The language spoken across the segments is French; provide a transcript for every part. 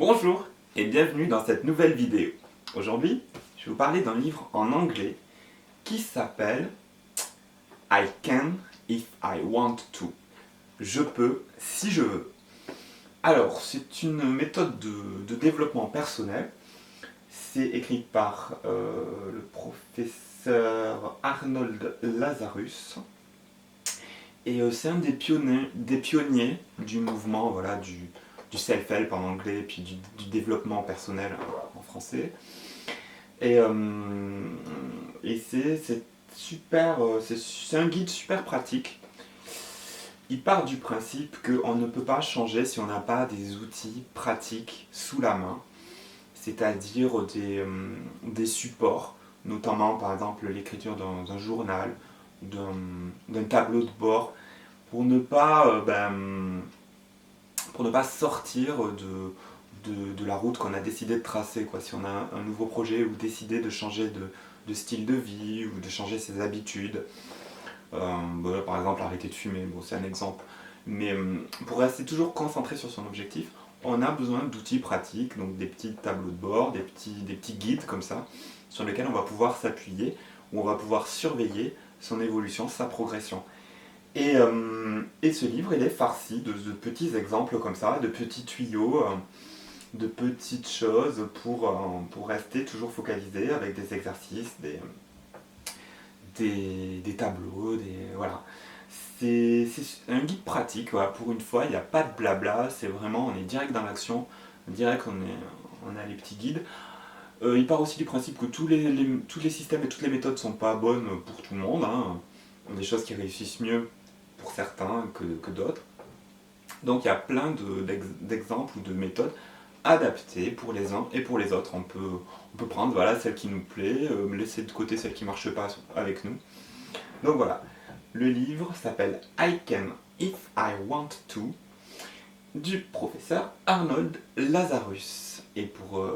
Bonjour et bienvenue dans cette nouvelle vidéo. Aujourd'hui, je vais vous parler d'un livre en anglais qui s'appelle I Can If I Want To. Je peux si je veux. Alors, c'est une méthode de développement personnel. C'est écrit par le professeur Arnold Lazarus. Et c'est un des pionniers du mouvement, voilà, du self-help en anglais, et puis du développement personnel en français. Et, euh, et c'est super, c'est un guide super pratique. Il part du principe qu'on ne peut pas changer si on n'a pas des outils pratiques sous la main, c'est-à-dire des supports, notamment par exemple l'écriture d'un journal, d'un tableau de bord, pour ne pas, pour ne pas sortir de la route qu'on a décidé de tracer, quoi. Si on a un nouveau projet ou décidé de changer de style de vie ou de changer ses habitudes, par exemple arrêter de fumer, bon, c'est un exemple. Mais pour rester toujours concentré sur son objectif, on a besoin d'outils pratiques, donc des petits tableaux de bord, des petits guides comme ça, sur lesquels on va pouvoir s'appuyer, où on va pouvoir surveiller son évolution, sa progression. Et ce livre, il est farci de petits exemples comme ça, de petits tuyaux, de petites choses pour rester toujours focalisé avec des exercices, des tableaux, voilà. C'est un guide pratique, voilà. Pour une fois, il n'y a pas de blabla, c'est vraiment, on est direct dans l'action, direct on a les petits guides. Il part aussi du principe que tous les systèmes et toutes les méthodes ne sont pas bonnes pour tout le monde, hein. Des choses qui réussissent mieux pour certains que d'autres. Donc il y a plein d'exemples ou de méthodes adaptées pour les uns et pour les autres. On peut prendre voilà, celle qui nous plaît, laisser de côté celle qui ne marche pas avec nous. Donc voilà, le livre s'appelle I Can If I Want To du professeur Arnold Lazarus. Et pour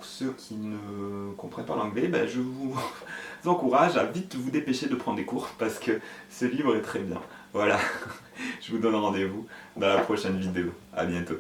ceux qui ne comprennent pas l'anglais, je vous encourage à vite vous dépêcher de prendre des cours parce que ce livre est très bien. Voilà, je vous donne rendez-vous dans la prochaine vidéo. À bientôt.